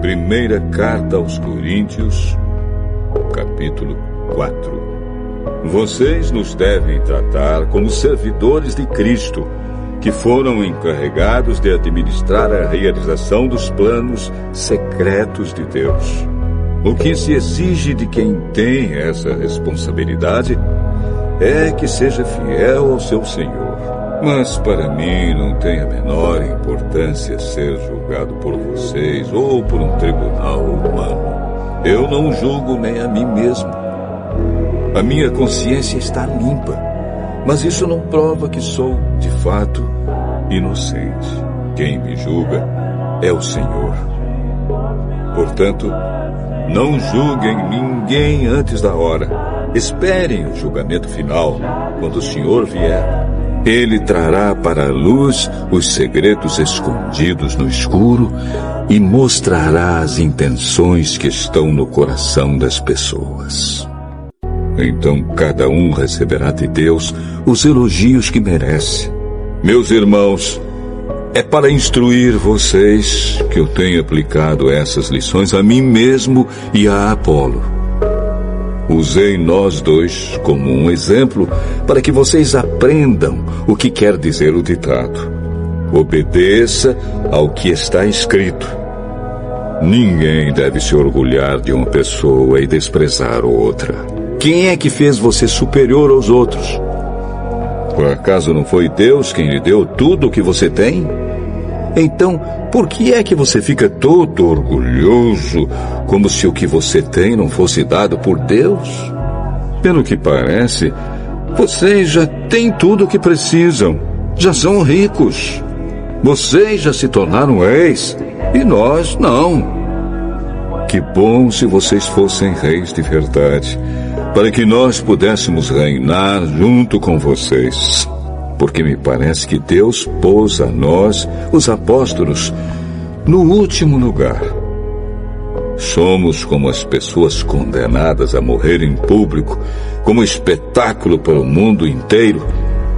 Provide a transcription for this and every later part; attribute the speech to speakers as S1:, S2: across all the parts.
S1: Primeira carta aos Coríntios, capítulo 4. Vocês nos devem tratar como servidores de Cristo, que foram encarregados de administrar a realização dos planos secretos de Deus. O que se exige de quem tem essa responsabilidade é que seja fiel ao seu Senhor. Mas para mim não tem a menor importância ser julgado por vocês ou por um tribunal humano. Eu não julgo nem a mim mesmo. A minha consciência está limpa, mas isso não prova que sou, de fato, inocente. Quem me julga é o Senhor. Portanto, não julguem ninguém antes da hora. Esperem o julgamento final, quando o Senhor vier. Ele trará para a luz os segredos escondidos no escuro e mostrará as intenções que estão no coração das pessoas. Então cada um receberá de Deus os elogios que merece. Meus irmãos, é para instruir vocês que eu tenho aplicado essas lições a mim mesmo e a Apolo. Usei nós dois como um exemplo para que vocês aprendam o que quer dizer o ditado. Obedeça ao que está escrito. Ninguém deve se orgulhar de uma pessoa e desprezar outra. Quem é que fez você superior aos outros? Por acaso não foi Deus quem lhe deu tudo o que você tem? Então, por que é que você fica todo orgulhoso, como se o que você tem não fosse dado por Deus? Pelo que parece, vocês já têm tudo o que precisam. Já são ricos. Vocês já se tornaram reis, e nós não. Que bom se vocês fossem reis de verdade, para que nós pudéssemos reinar junto com vocês. Porque me parece que Deus pôs a nós, os apóstolos, no último lugar. Somos como as pessoas condenadas a morrer em público, como espetáculo para o mundo inteiro,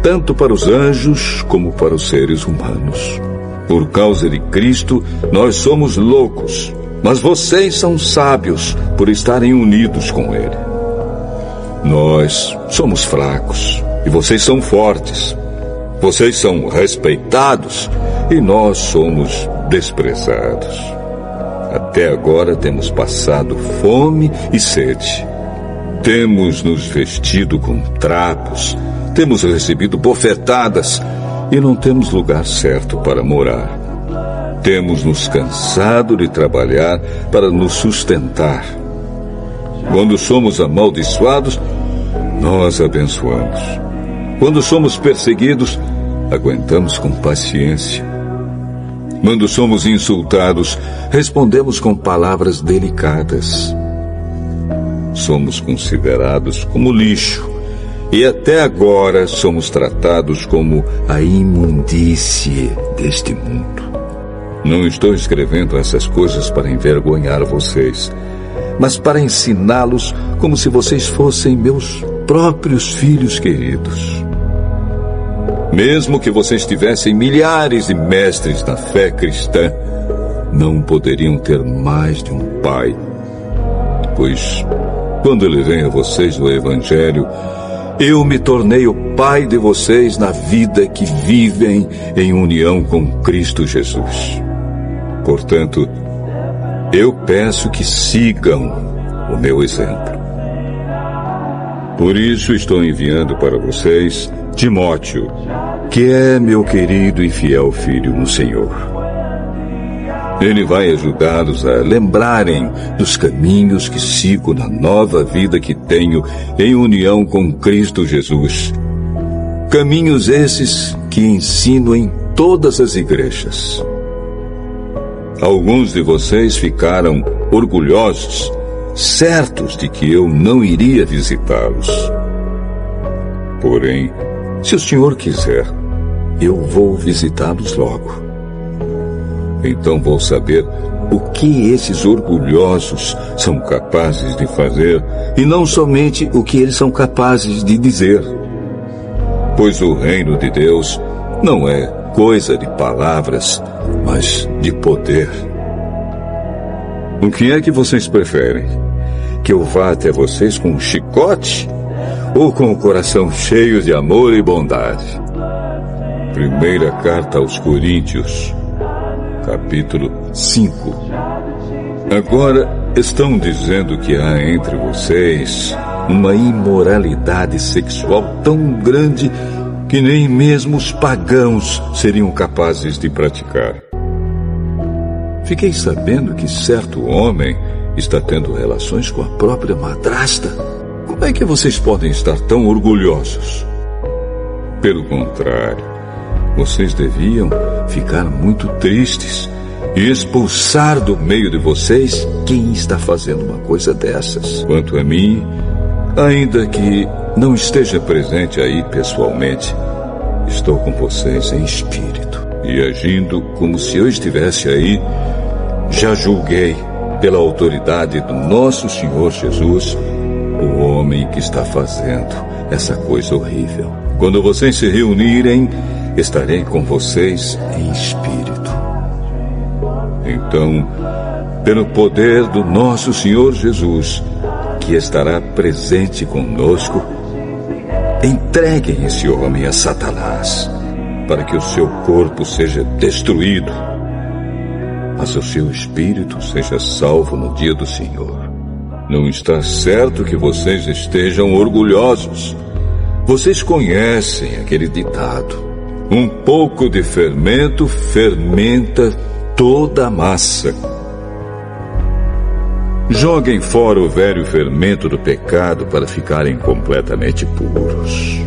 S1: tanto para os anjos como para os seres humanos. Por causa de Cristo, nós somos loucos, mas vocês são sábios por estarem unidos com Ele. Nós somos fracos e vocês são fortes. Vocês são respeitados e nós somos desprezados. Até agora temos passado fome e sede. Temos nos vestido com trapos, temos recebido bofetadas e não temos lugar certo para morar. Temos nos cansado de trabalhar para nos sustentar. Quando somos amaldiçoados, nós abençoamos. Quando somos perseguidos, aguentamos com paciência. Quando somos insultados, respondemos com palavras delicadas. Somos considerados como lixo e até agora somos tratados como a imundície deste mundo. Não estou escrevendo essas coisas para envergonhar vocês, mas para ensiná-los como se vocês fossem meus próprios filhos queridos. Mesmo que vocês tivessem milhares de mestres na fé cristã, não poderiam ter mais de um pai. Pois, quando ele vem a vocês no Evangelho, eu me tornei o pai de vocês na vida que vivem em união com Cristo Jesus. Portanto, eu peço que sigam o meu exemplo. Por isso estou enviando para vocês Timóteo, que é meu querido e fiel filho no Senhor. Ele vai ajudá-los a lembrarem dos caminhos que sigo na nova vida que tenho em união com Cristo Jesus. Caminhos esses que ensino em todas as igrejas. Alguns de vocês ficaram orgulhosos, certos de que eu não iria visitá-los. Porém, se o Senhor quiser, eu vou visitá-los logo. Então vou saber o que esses orgulhosos são capazes de fazer e não somente o que eles são capazes de dizer. Pois o reino de Deus não é coisa de palavras, mas de poder. O que é que vocês preferem? Que eu vá até vocês com um chicote ou com o coração cheio de amor e bondade? Primeira carta aos Coríntios, capítulo 5. Agora estão dizendo que há entre vocês uma imoralidade sexual tão grande que nem mesmo os pagãos seriam capazes de praticar. Fiquei sabendo que certo homem está tendo relações com a própria madrasta. Como é que vocês podem estar tão orgulhosos? Pelo contrário, vocês deviam ficar muito tristes e expulsar do meio de vocês quem está fazendo uma coisa dessas. Quanto a mim, ainda que não esteja presente aí pessoalmente, estou com vocês em espírito e agindo como se eu estivesse aí. Já julguei, pela autoridade do nosso Senhor Jesus, o homem que está fazendo essa coisa horrível. Quando vocês se reunirem, estarei com vocês em espírito. Então, pelo poder do nosso Senhor Jesus, que estará presente conosco, entreguem esse homem a Satanás, para que o seu corpo seja destruído, mas o seu espírito seja salvo no dia do Senhor. Não está certo que vocês estejam orgulhosos. Vocês conhecem aquele ditado: um pouco de fermento fermenta toda a massa. Joguem fora o velho fermento do pecado para ficarem completamente puros.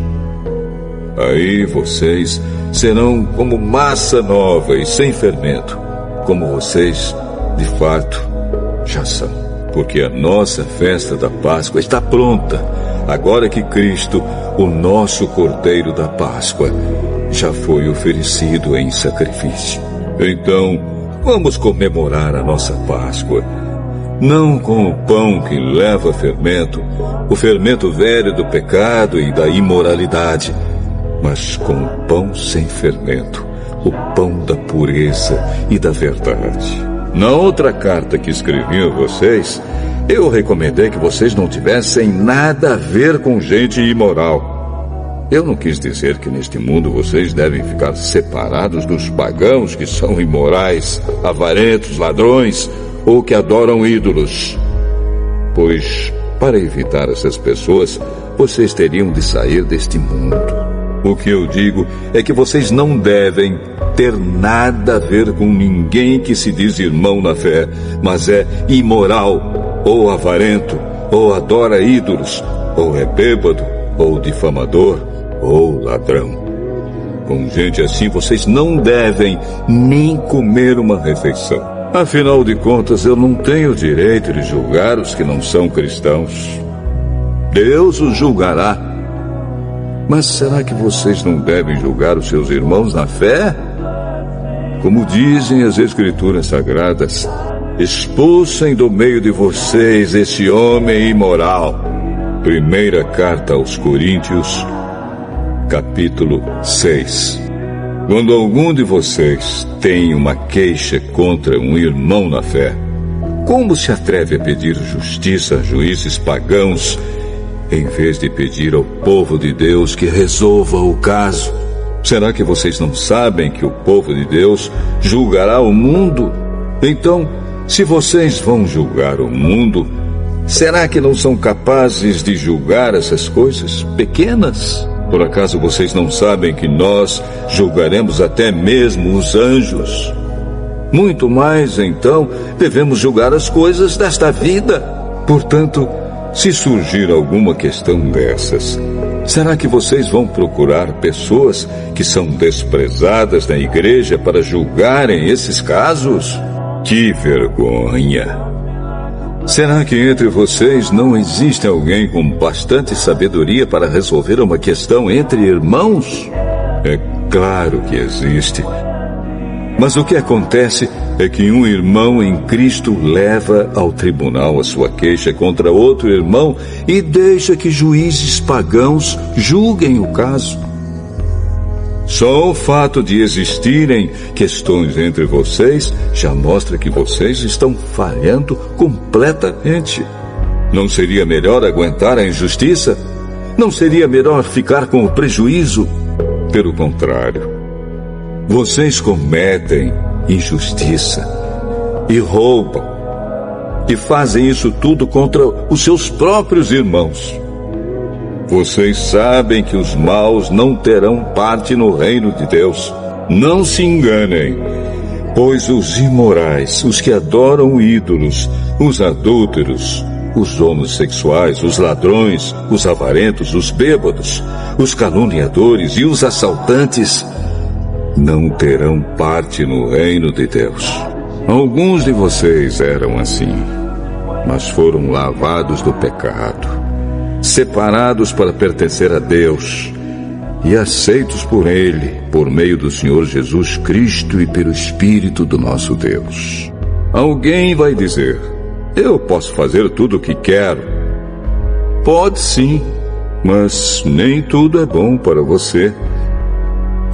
S1: Aí vocês serão como massa nova e sem fermento, como vocês, de fato, já são. Porque a nossa festa da Páscoa está pronta, agora que Cristo, o nosso Cordeiro da Páscoa, já foi oferecido em sacrifício. Então, vamos comemorar a nossa Páscoa, não com o pão que leva fermento, o fermento velho do pecado e da imoralidade, mas com o pão sem fermento, o pão da pureza e da verdade. Na outra carta que escrevi a vocês, eu recomendei que vocês não tivessem nada a ver com gente imoral. Eu não quis dizer que neste mundo vocês devem ficar separados dos pagãos que são imorais, avarentos, ladrões ou que adoram ídolos. Pois, para evitar essas pessoas, vocês teriam de sair deste mundo. O que eu digo é que vocês não devem ter nada a ver com ninguém que se diz irmão na fé, mas é imoral, ou avarento, ou adora ídolos, ou é bêbado, ou difamador, ou ladrão. Com gente assim, vocês não devem nem comer uma refeição. Afinal de contas, eu não tenho o direito de julgar os que não são cristãos. Deus os julgará. Mas será que vocês não devem julgar os seus irmãos na fé? Como dizem as Escrituras Sagradas, expulsem do meio de vocês esse homem imoral. Primeira carta aos Coríntios, capítulo 6. Quando algum de vocês tem uma queixa contra um irmão na fé, como se atreve a pedir justiça a juízes pagãos, em vez de pedir ao povo de Deus que resolva o caso? Será que vocês não sabem que o povo de Deus julgará o mundo? Então, se vocês vão julgar o mundo, será que não são capazes de julgar essas coisas pequenas? Por acaso vocês não sabem que nós julgaremos até mesmo os anjos? Muito mais, então, devemos julgar as coisas desta vida. Portanto, se surgir alguma questão dessas, será que vocês vão procurar pessoas que são desprezadas na igreja para julgarem esses casos? Que vergonha! Será que entre vocês não existe alguém com bastante sabedoria para resolver uma questão entre irmãos? É claro que existe. Mas o que acontece é que um irmão em Cristo leva ao tribunal a sua queixa contra outro irmão e deixa que juízes pagãos julguem o caso. Só o fato de existirem questões entre vocês já mostra que vocês estão falhando completamente. Não seria melhor aguentar a injustiça? Não seria melhor ficar com o prejuízo? Pelo contrário, vocês cometem injustiça e roubam, e fazem isso tudo contra os seus próprios irmãos. Vocês sabem que os maus não terão parte no reino de Deus. Não se enganem, pois os imorais, os que adoram ídolos, os adúlteros, os homossexuais, os ladrões, os avarentos, os bêbados, os caluniadores e os assaltantes não terão parte no reino de Deus. Alguns de vocês eram assim, mas foram lavados do pecado, separados para pertencer a Deus e aceitos por Ele, por meio do Senhor Jesus Cristo e pelo Espírito do nosso Deus. Alguém vai dizer: eu posso fazer tudo o que quero. Pode sim, mas nem tudo é bom para você.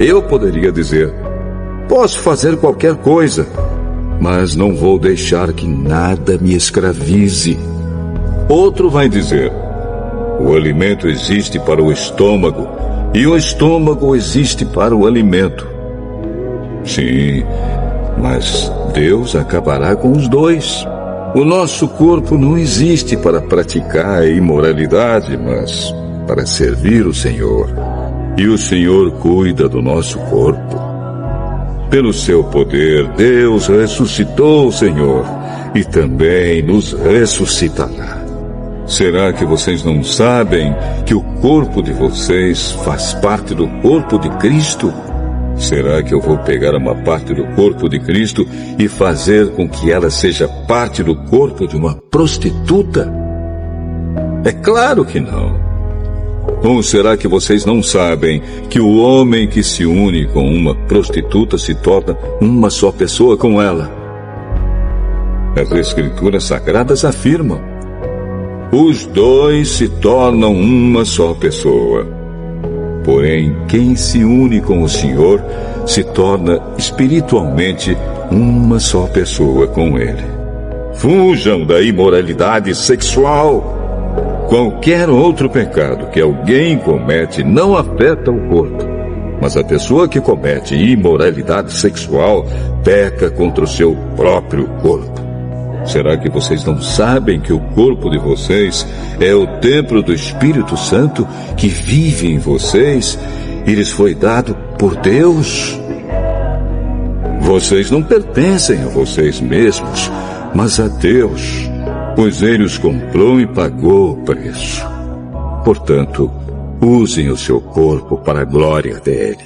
S1: Eu poderia dizer: posso fazer qualquer coisa, mas não vou deixar que nada me escravize. Outro vai dizer: o alimento existe para o estômago e o estômago existe para o alimento. Sim, mas Deus acabará com os dois. O nosso corpo não existe para praticar a imoralidade, mas para servir o Senhor. E o Senhor cuida do nosso corpo. Pelo seu poder, Deus ressuscitou o Senhor e também nos ressuscitará. Será que vocês não sabem que o corpo de vocês faz parte do corpo de Cristo? Será que eu vou pegar uma parte do corpo de Cristo e fazer com que ela seja parte do corpo de uma prostituta? É claro que não. Ou será que vocês não sabem que o homem que se une com uma prostituta se torna uma só pessoa com ela? As Escrituras Sagradas afirmam: os dois se tornam uma só pessoa. Porém, quem se une com o Senhor se torna espiritualmente uma só pessoa com Ele. Fujam da imoralidade sexual. Qualquer outro pecado que alguém comete não afeta o corpo, mas a pessoa que comete imoralidade sexual peca contra o seu próprio corpo. Será que vocês não sabem que o corpo de vocês é o templo do Espírito Santo que vive em vocês e lhes foi dado por Deus? Vocês não pertencem a vocês mesmos, mas a Deus, pois Ele os comprou e pagou o preço. Portanto, usem o seu corpo para a glória dele.